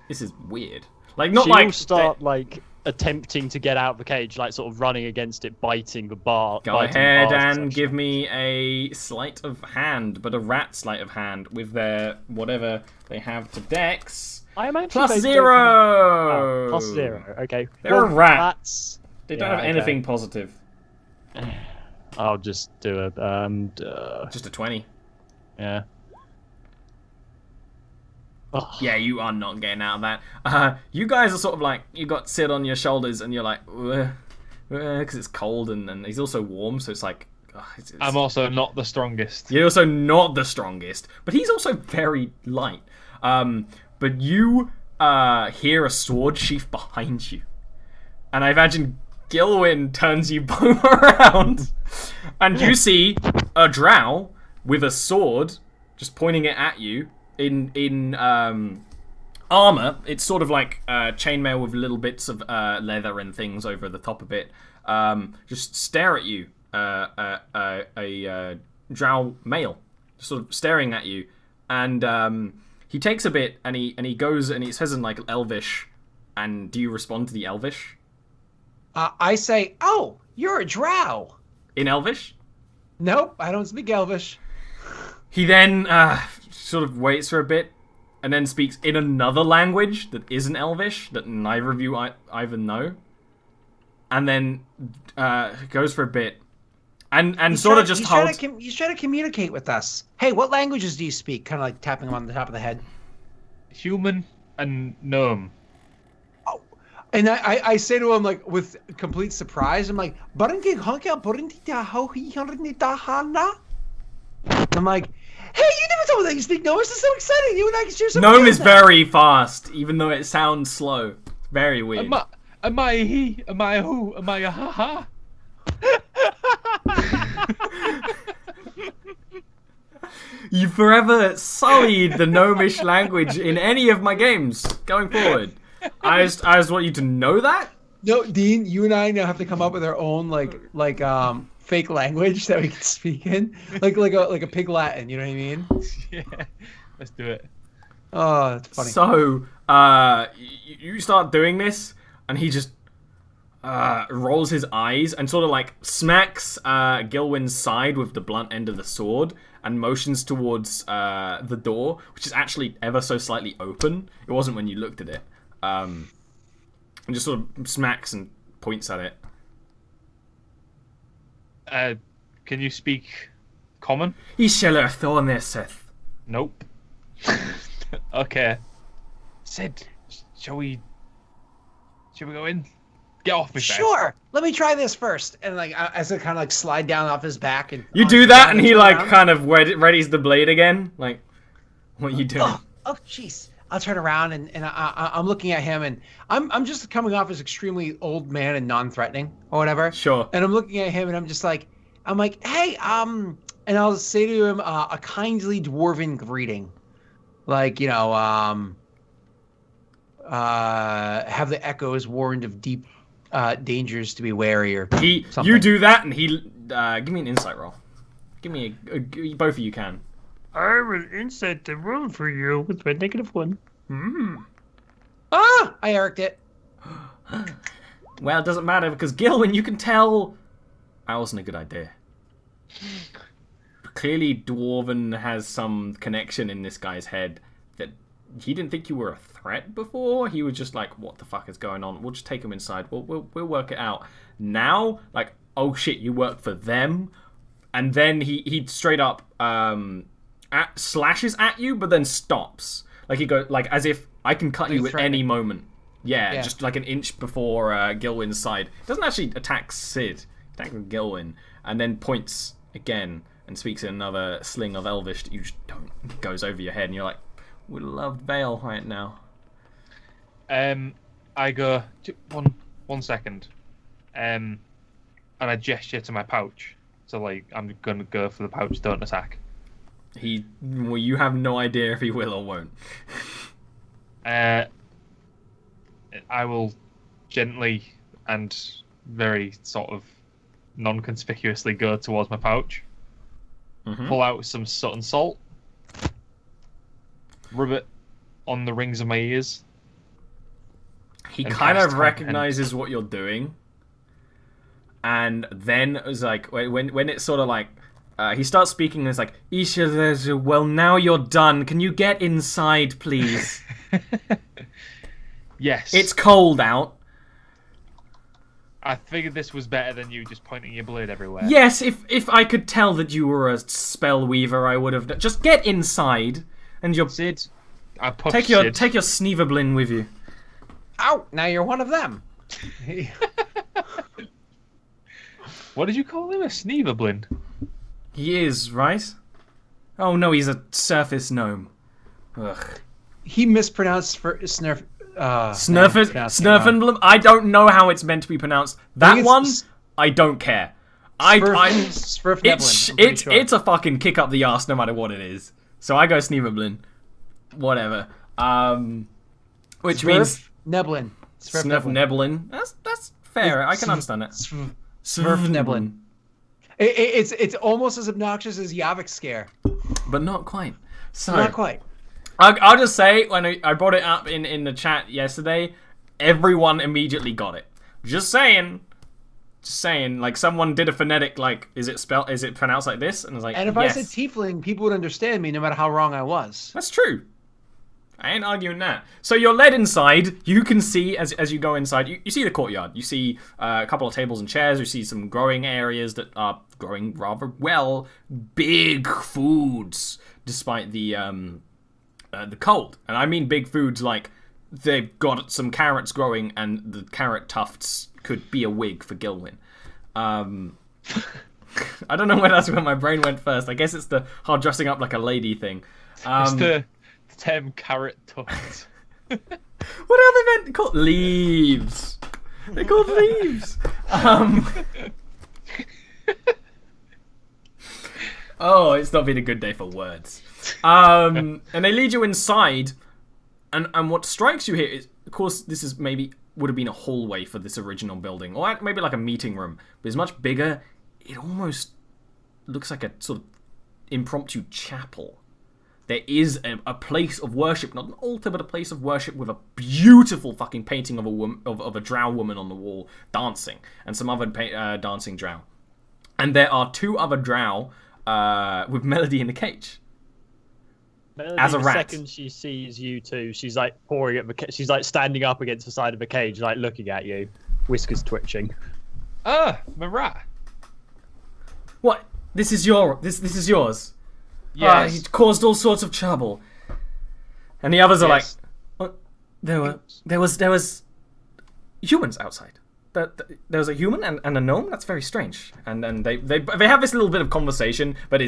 this is weird. Like, not She'll like... start, like, attempting to get out of the cage, like sort of running against it, biting the bar. Go ahead and give me a sleight of hand, but a rat sleight of hand with their whatever they have to dex. I imagine +0. +0. Okay. They're rats. They don't Yeah, have anything positive. I'll just do a Just a 20. Yeah. Oh. Yeah, you are not getting out of that. You guys are sort of like, you got Sid on your shoulders and you're like, because it's cold and he's also warm, so it's like, it's... I'm also not the strongest. You're also not the strongest, but he's also very light. But you hear a sword sheath behind you. And I imagine Gilwyn turns you both around, and you see a drow with a sword just pointing it at you in armor. It's sort of like chainmail with little bits of leather and things over the top of it. Just stare at you. A drow male, just sort of staring at you, and he takes a bit and he goes and he says in like Elvish. And do you respond to the Elvish? I say, "Oh, you're a drow." In Elvish? Nope, I don't speak Elvish. He then sort of waits for a bit, and then speaks in another language that isn't Elvish, that neither of you either know. And then goes for a bit, and sort of just holds... He's trying to communicate with us. Hey, what languages do you speak? Kind of like tapping him on the top of the head. Human and gnome. And I say to him, like, with complete surprise, I'm like, I'm like, hey, you never told me that you speak Gnome. This is so exciting. You and I can share some. Gnome is very fast, even though it sounds slow. It's very weird. Am I he? Am I who? Am I a ha-ha? You forever sullied the Gnomish language in any of my games going forward. I just want you to know that. No, Dean, you and I now have to come up with our own like fake language that we can speak in, like a pig Latin. You know what I mean? Yeah, let's do it. Oh, that's funny. So, you start doing this, and he just rolls his eyes and sort of like smacks Gilwyn's side with the blunt end of the sword and motions towards the door, which is actually ever so slightly open. It wasn't when you looked at it. And just sort of smacks and points at it. Can you speak common? Seth. Nope. Okay. Sid, shall we go in? Get off me, Sure. Let me try this first. And like as I kind of like slide down off his back and you do that, and he like kind of readies the blade again. Like, what are you doing? Oh, jeez. I'll turn around and I'm looking at him, and I'm just coming off as extremely old man and non-threatening or whatever. Sure. And I'm looking at him, and I'm like, hey, and I'll say to him a kindly dwarven greeting, like, you know, have the echoes warned of deep dangers to be wary or something. You do that, and he give me an insight roll. Give me both of you can. I will insert the room for you with my -1. Ah! I ericed it. Well, it doesn't matter, because Gilwyn, you can tell that wasn't a good idea. Clearly, Dwarven has some connection in this guy's head that he didn't think you were a threat before. He was just like, what the fuck is going on? We'll just take him inside. We'll work it out. Now, like, oh shit, you work for them? And then he straight up... slashes at you, but then stops. Like he goes, like as if I can cut you at any moment. Yeah, just like an inch before Gilwyn's side. Doesn't actually attack Sid, attacks Gilwyn, and then points again and speaks in another sling of Elvish that you just don't. Goes over your head, and you're like, "Would love Vale right now." I go one second, and I gesture to my pouch. So like I'm gonna go for the pouch. Don't attack. Well, you have no idea if he will or won't. I will gently and very sort of non-conspicuously go towards my pouch, pull out some soot and salt, rub it on the rings of my ears, He and kind of cast recognizes what you're doing, and then it was like when it's sort of like he starts speaking. And it's like, Isha, well, now you're done. Can you get inside, please? Yes. It's cold out. I figured this was better than you just pointing your blade everywhere. Yes, if I could tell that you were a spell weaver, I would have. Just get inside, and you're Sid, I push take your Sneeverblin with you. Ow! Now you're one of them. What did you call him? A Sneeverblin? He is, right? Oh no, he's a surface gnome. Ugh. He mispronounced for Snurf. Snurfenblum. I don't know how it's meant to be pronounced. That one, I don't care. It's a fucking kick up the arse no matter what it is. So I go Sneeverblin. Whatever. Which means Neblin. Neblin. That's fair. I can understand that. Neblin. It's almost as obnoxious as Jarviskjir. But not quite. So Not quite. I'll just say, when I brought it up in the chat yesterday, everyone immediately got it. Just saying, like someone did a phonetic, like, is it pronounced like this? And I was like, and if yes. I said tiefling, people would understand me no matter how wrong I was. That's true. I ain't arguing that. So you're led inside. You can see, as you go inside, you see the courtyard. You see a couple of tables and chairs. You see some growing areas that are growing rather well. Big foods, despite the cold. And I mean big foods like they've got some carrots growing and the carrot tufts could be a wig for Gilwyn. I don't know where my brain went first. I guess it's the hard dressing up like a lady thing. It's the term carrot tufts. What are they meant called? Leaves. They're called leaves. Oh, it's not been a good day for words. And they lead you inside, and what strikes you here is, of course, this is would have been a hallway for this original building, or maybe like a meeting room, but it's much bigger. It almost looks like a sort of impromptu chapel. There is a place of worship, not an altar, but a place of worship with a beautiful fucking painting of a drow woman on the wall dancing, and some other dancing drow. And there are two other drow with Melody in the cage. Melody, as a rat. The second she sees you two, she's like pouring at she's like standing up against the side of the cage, like looking at you, whiskers twitching. My rat. What? This is yours. Yes. He caused all sorts of trouble. And the others are like, what? There was humans outside. There was a human and a gnome. That's very strange. And then they have this little bit of conversation, but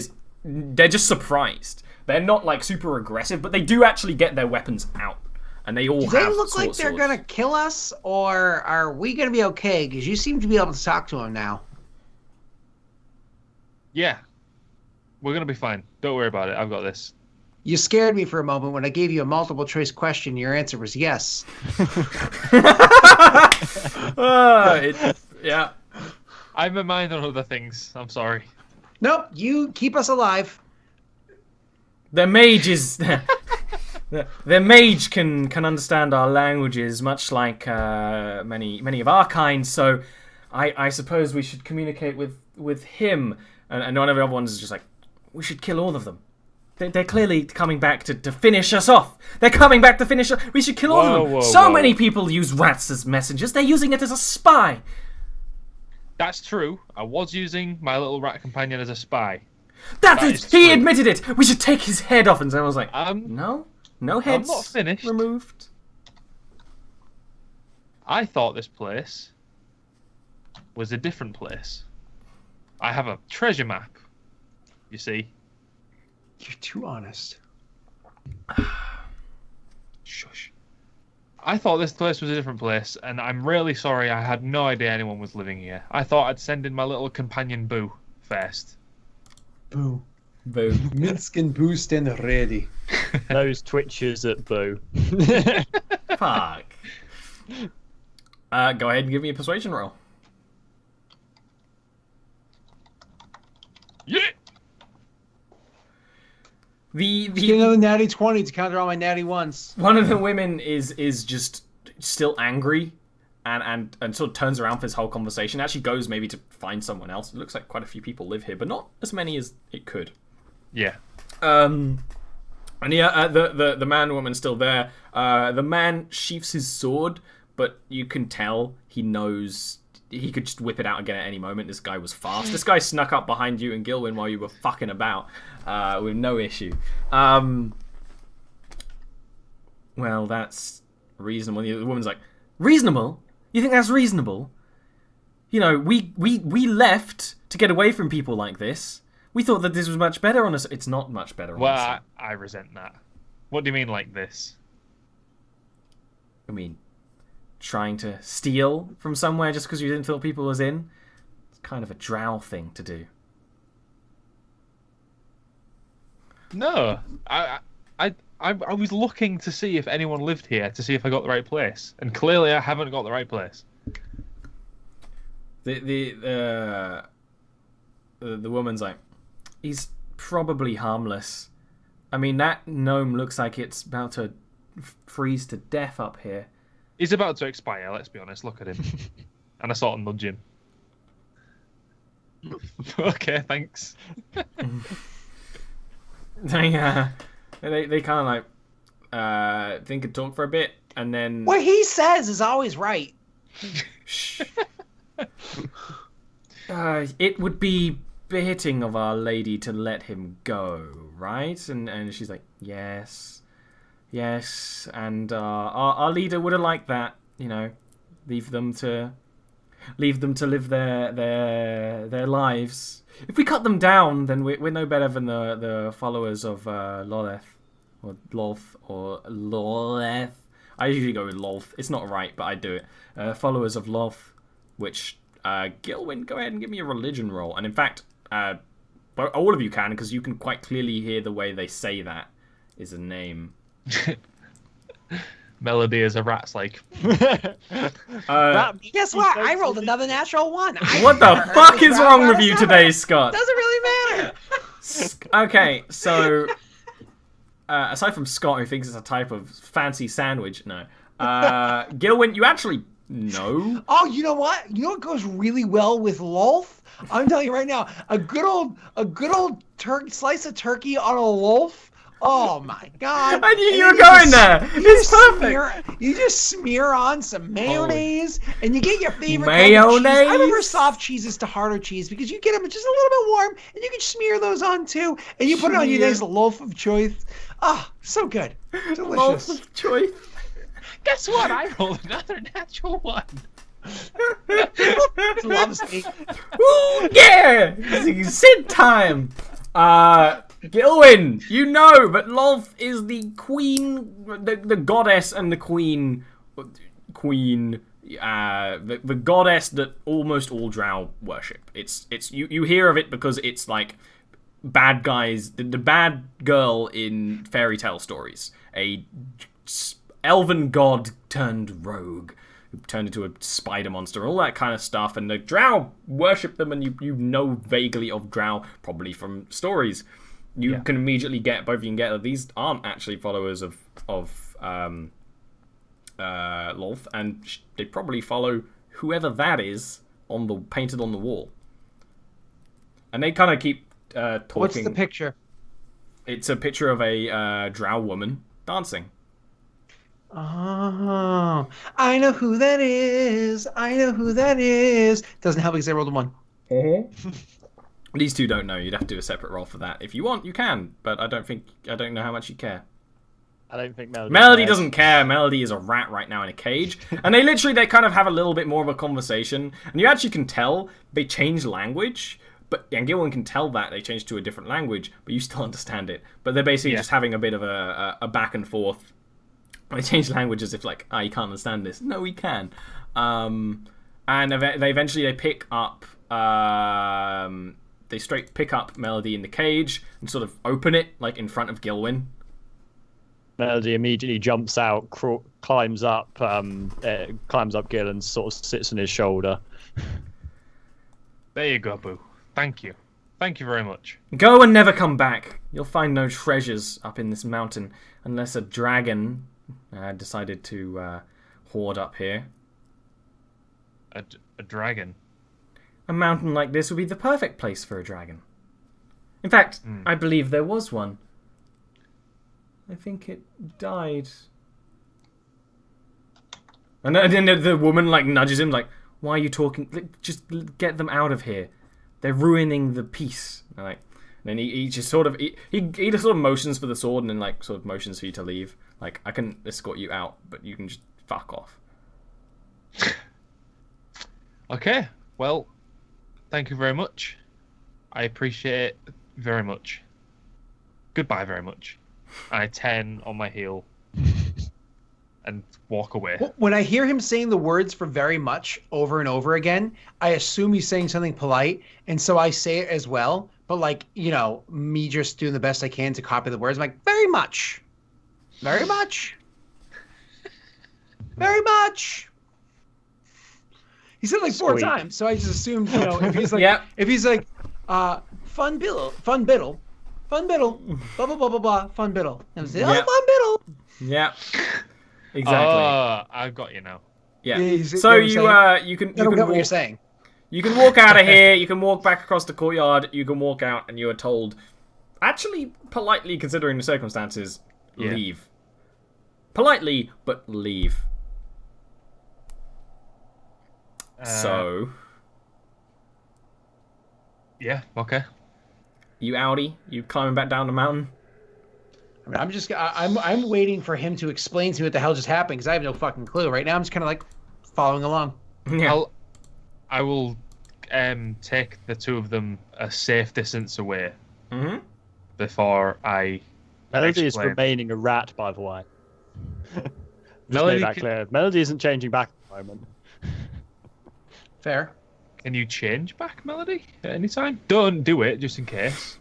they're just surprised. They're not like super aggressive, but they do actually get their weapons out, and they all Do have. they look like they're gonna kill us, or are we gonna be okay? Because you seem to be able to talk to them now. Yeah. We're going to be fine. Don't worry about it. I've got this. You scared me for a moment when I gave you a multiple choice question. Your answer was yes. Yeah. I have my mind on other things. I'm sorry. Nope. You keep us alive. The mage is... the mage can understand our languages, much like many of our kind, so I suppose we should communicate with him. And one of the other ones is just like, we should kill all of them. They're clearly coming back to finish us off. They're coming back to finish us. We should kill all of them. So many people use rats as messengers. They're using it as a spy. That's true. I was using my little rat companion as a spy. That is he true. Admitted it. We should take his head off. And someone was like, no heads I'm not finished. Removed. I thought this place was a different place. I have a treasure map. You see? You're too honest. Shush. I thought this place was a different place, and I'm really sorry I had no idea anyone was living here. I thought I'd send in my little companion Boo first. Boo. Boo. Minsk and Boo stand ready. Those twitches at Boo. Fuck. Go ahead and give me a persuasion roll. Yeah. Get another natty 20 to counter all my natty ones. One of the women is just still angry, and sort of turns around for this whole conversation. Actually goes maybe to find someone else. It looks like quite a few people live here, but not as many as it could. Yeah. And yeah, the man and woman's still there. The man sheaths his sword, but you can tell he knows he could just whip it out again at any moment. This guy was fast. This guy snuck up behind you and Gilwyn while you were fucking about, with no issue. Well, that's reasonable. The woman's like, reasonable? You think that's reasonable? You know, we left to get away from people like this. We thought that this was much better on us. It's not much better on us. Well, I resent that. What do you mean like this? I mean, trying to steal from somewhere just because you didn't feel people was in? It's kind of a drow thing to do. No, I was looking to see if anyone lived here, to see if I got the right place, and clearly I haven't got the right place. The woman's like, he's probably harmless. I mean, that gnome looks like it's about to freeze to death up here. He's about to expire, let's be honest. Look at him. And I sort of nudge him. Okay, thanks. They kind of like think and talk for a bit, and then What he says is always right. It would be befitting of Our Lady to let him go, right? And she's like, yes, and our leader would have liked that, you know, leave them to live their lives. If we cut them down, then we're no better than the followers of Loleth, or Lolth, or Loleth. I usually go with Lolth. It's not right, but I do it. Followers of Lolth, which, Gilwyn, go ahead and give me a religion roll. And in fact, all of you can, because you can quite clearly hear the way they say that is a name. Melody is a rat's like. Guess what? I rolled another natural one. What the fuck is wrong with you today, Scott? Doesn't really matter. Okay, so aside from Scott, who thinks it's a type of fancy sandwich, no. Gilwyn, you actually know. Oh, you know what? You know what goes really well with Lolth? I'm telling you right now, a good old slice of turkey on a Lolth. Oh my god! I knew you were going there. It's perfect. You just smear on some mayonnaise, and you get your favorite mayonnaise. Kind of cheese. I prefer soft cheeses to harder cheese because you get them just a little bit warm, and you can smear those on too, and you put it on your nice loaf of choice. Ah, oh, so good, delicious. Loaf of choice. Guess what? I rolled another natural one. Loves me. Ooh, yeah! It's Sid time. Gilwyn, you know, but Lolth is the queen, the goddess and the queen, the goddess that almost all drow worship. It's you hear of it because it's like bad guys, the bad girl in fairy tale stories, a elven god turned rogue who turned into a spider monster, all that kind of stuff, and the drow worship them, and you know vaguely of drow, probably from stories. You can immediately get, both of you can get that these aren't actually followers of Lolth, and they probably follow whoever that is painted on the wall. And they kind of keep talking. What's the picture? It's a picture of a drow woman dancing. Oh, I know who that is. Doesn't help because I rolled a 1. These two don't know. You'd have to do a separate roll for that. If you want, you can, but I don't know how much you care. I don't think Melody doesn't care. Melody is a rat right now in a cage. And they kind of have a little bit more of a conversation. And you actually can tell they change language. And Gilwyn can tell that they changed to a different language, but you still understand it. But they're basically just having a bit of a back and forth. They change language as if like, you can't understand this. No, we can. And they eventually pick up... They straight pick up Melody in the cage and sort of open it, like, in front of Gilwyn. Melody immediately jumps out, climbs up Gil and sort of sits on his shoulder. There you go, Boo. Thank you. Thank you very much. Go and never come back. You'll find no treasures up in this mountain unless a dragon decided to horde up here. A dragon. A mountain like this would be the perfect place for a dragon. In fact, I believe there was one. I think it died. And then the woman like nudges him, like, "Why are you talking? Just get them out of here. They're ruining the peace." And then he just sort of he just sort of motions for the sword and then like sort of motions for you to leave. Like, I can escort you out, but you can just fuck off. Okay. Well, thank you very much. I appreciate it very much. Goodbye very much. I turn on my heel and walk away. When I hear him saying the words for very much over and over again, I assume he's saying something polite, and so I say it as well. But like, you know, me just doing the best I can to copy the words, I'm like, very much. Very much. Very much. He said it like 4 times, so I just assumed, you know, if he's like, if he's like, fun biddle, blah blah blah blah blah, fun biddle. And I say, oh, fun biddle. Yeah. Exactly. Oh, I've got you now. Yeah. So you can I don't get what you're saying. You can walk out of here. You can walk back across the courtyard. You can walk out, and you are told, actually, politely considering the circumstances, leave. Politely, but leave. So. Yeah. Okay. You outie? You climbing back down the mountain? I mean, I'm waiting for him to explain to me what the hell just happened because I have no fucking clue. Right now, I'm just kind of like following along. Yeah. I will take the two of them a safe distance away before I. Melody is remaining a rat, by the way. Melody, that clear. Melody isn't changing back at the moment. Fair. Can you change back, Melody, at any time? Don't do it, just in case.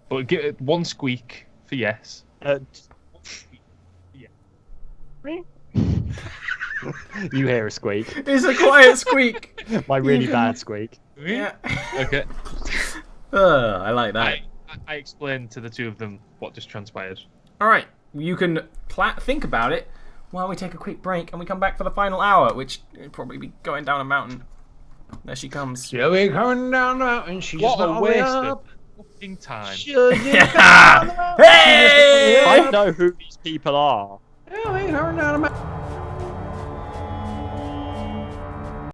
But give it one squeak for yes. Yeah. You hear a squeak. It's a quiet squeak. My really bad squeak. Yeah. Okay. I like that. I explained to the two of them what just transpired. All right. You can think about it while we take a quick break and we come back for the final hour, which will probably be going down a mountain. There she comes. She'll be coming down the mountain. She's What a waste of up. fucking time. Hey! I know who these people are. She'll be coming down the mountain.